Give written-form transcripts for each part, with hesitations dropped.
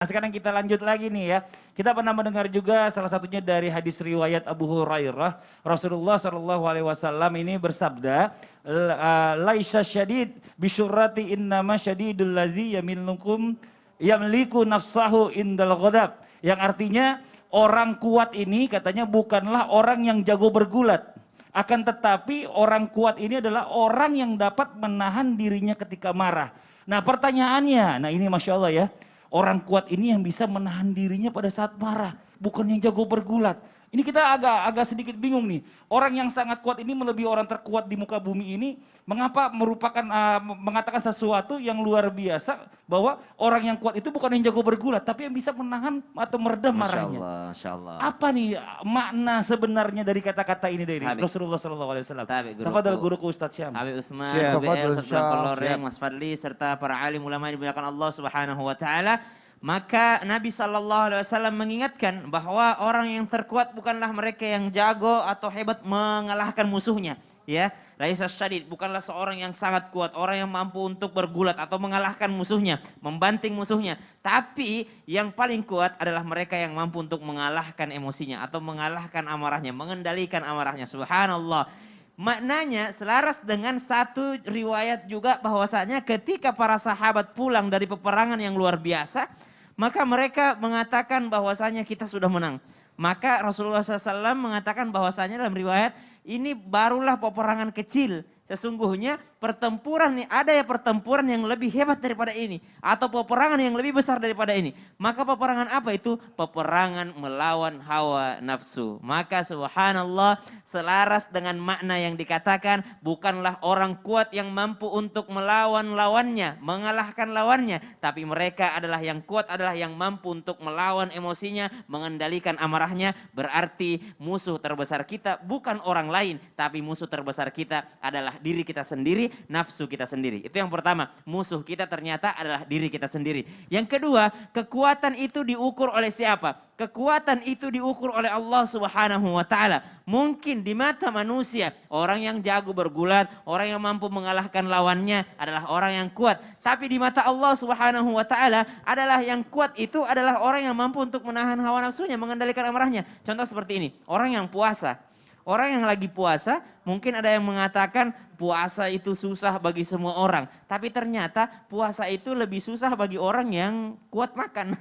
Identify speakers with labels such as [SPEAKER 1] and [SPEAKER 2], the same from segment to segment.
[SPEAKER 1] Nah, sekarang kita lanjut lagi nih ya. Kita pernah mendengar juga salah satunya dari hadis riwayat Abu Hurairah. Rasulullah Shallallahu Alaihi Wasallam ini bersabda, "Laisa syadid bisyurrati innama syadidul lazi yamliku nafsahu indal ghadab." Yang artinya orang kuat ini katanya bukanlah orang yang jago bergulat. Akan tetapi orang kuat ini adalah orang yang dapat menahan dirinya ketika marah. Nah pertanyaannya, nah ini Masya Allah ya. Orang kuat ini yang bisa menahan dirinya pada saat marah, bukan yang jago bergulat. Ini kita agak sedikit bingung nih. Orang yang sangat kuat ini melebihi orang terkuat di muka bumi ini, mengapa mengatakan sesuatu yang luar biasa bahwa orang yang kuat itu bukan yang jago bergulat, tapi yang bisa menahan atau meredam marahnya.
[SPEAKER 2] Masya Allah.
[SPEAKER 1] Apa nih makna sebenarnya dari kata-kata ini dari Rasulullah SAW? Tafadhal guruku Ustaz Syam.
[SPEAKER 2] Habib Utsman, BL, Saudara Koloreng, Mas Fadli, serta para alim ulama yang dimuliakan Allah Subhanahu wa Ta'ala. Maka Nabi SAW mengingatkan bahwa orang yang terkuat bukanlah mereka yang jago atau hebat mengalahkan musuhnya. Ya, laisa syadid, bukanlah seorang yang sangat kuat, orang yang mampu untuk bergulat atau mengalahkan musuhnya, membanting musuhnya. Tapi yang paling kuat adalah mereka yang mampu untuk mengalahkan emosinya atau mengalahkan amarahnya, mengendalikan amarahnya. Subhanallah. Maknanya selaras dengan satu riwayat juga bahwasanya ketika para sahabat pulang dari peperangan yang luar biasa, maka mereka mengatakan bahwasanya kita sudah menang. Maka Rasulullah SAW mengatakan bahwasanya dalam riwayat ini barulah peperangan kecil. Sesungguhnya pertempuran nih, ada ya pertempuran yang lebih hebat daripada ini. Atau peperangan yang lebih besar daripada ini. Maka peperangan apa itu? Peperangan melawan hawa nafsu. Maka subhanallah selaras dengan makna yang dikatakan, bukanlah orang kuat yang mampu untuk melawan lawannya, mengalahkan lawannya. Tapi mereka adalah yang kuat, adalah yang mampu untuk melawan emosinya, mengendalikan amarahnya. Berarti musuh terbesar kita bukan orang lain, tapi musuh terbesar kita adalah diri kita sendiri, nafsu kita sendiri. Itu yang pertama, musuh kita ternyata adalah diri kita sendiri. Yang kedua, kekuatan itu diukur oleh siapa? Kekuatan itu diukur oleh Allah Subhanahu wa Ta'ala. Mungkin di mata manusia, orang yang jago bergulat, orang yang mampu mengalahkan lawannya adalah orang yang kuat. Tapi di mata Allah Subhanahu wa Ta'ala adalah yang kuat itu adalah orang yang mampu untuk menahan hawa nafsunya, mengendalikan amarahnya. Contoh seperti ini, orang yang puasa. Orang yang lagi puasa, mungkin ada yang mengatakan puasa itu susah bagi semua orang. Tapi ternyata puasa itu lebih susah bagi orang yang kuat makan.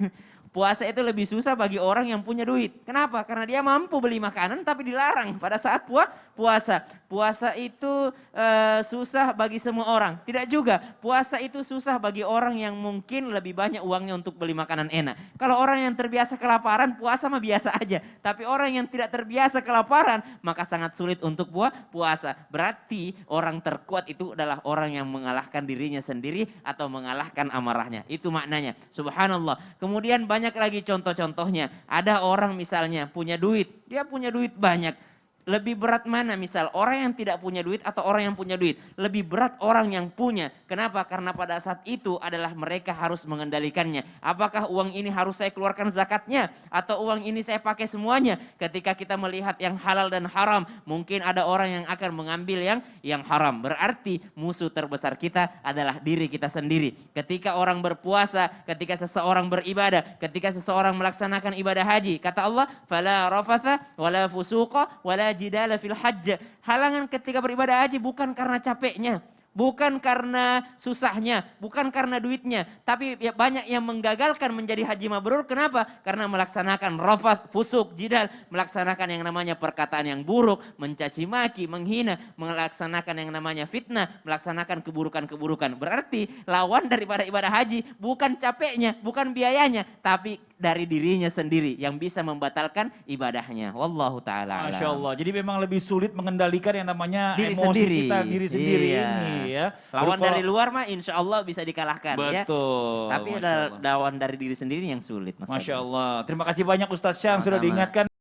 [SPEAKER 2] Puasa itu lebih susah bagi orang yang punya duit. Kenapa? Karena dia mampu beli makanan tapi dilarang pada saat puasa. Puasa itu susah bagi semua orang. Tidak juga. Puasa itu susah bagi orang yang mungkin lebih banyak uangnya untuk beli makanan enak. Kalau orang yang terbiasa kelaparan, puasa mah biasa aja. Tapi orang yang tidak terbiasa kelaparan, maka sangat sulit untuk puasa. Berarti orang terkuat itu adalah orang yang mengalahkan dirinya sendiri atau mengalahkan amarahnya. Itu maknanya. Subhanallah. Kemudian banyak lagi contoh-contohnya. Ada orang misalnya punya duit, dia punya duit banyak. Lebih berat mana misal orang yang tidak punya duit atau orang yang punya duit? Lebih berat orang yang punya. Kenapa? Karena pada saat itu adalah mereka harus mengendalikannya. Apakah uang ini harus saya keluarkan zakatnya? Atau uang ini saya pakai semuanya? Ketika kita melihat yang halal dan haram, mungkin ada orang yang akan mengambil yang haram. Berarti musuh terbesar kita adalah diri kita sendiri. Ketika orang berpuasa, ketika seseorang beribadah, ketika seseorang melaksanakan ibadah haji, kata Allah, "Fala rafatha wala fusuqa wala jidala fil hajj." Halangan ketika beribadah haji bukan karena capeknya, bukan karena susahnya, bukan karena duitnya. Tapi ya banyak yang menggagalkan menjadi haji mabrur. Kenapa? Karena melaksanakan rafath, fusuk, jidal. Melaksanakan yang namanya perkataan yang buruk, mencaci maki, menghina. Melaksanakan yang namanya fitnah, melaksanakan keburukan-keburukan. Berarti lawan daripada ibadah haji bukan capeknya, bukan biayanya. Tapi dari dirinya sendiri yang bisa membatalkan ibadahnya. Wallahu ta'ala alam.
[SPEAKER 1] Masya Allah. Jadi memang lebih sulit mengendalikan yang namanya
[SPEAKER 2] Diri
[SPEAKER 1] emosi
[SPEAKER 2] sendiri.
[SPEAKER 1] kita, diri sendiri ini ya.
[SPEAKER 2] Lawan dari luar mah insya Allah bisa dikalahkan.
[SPEAKER 1] Betul.
[SPEAKER 2] Ya. Tapi lawan dari diri sendiri yang sulit.
[SPEAKER 1] Masya Allah. Terima kasih banyak Ustaz Syam sudah diingatkan.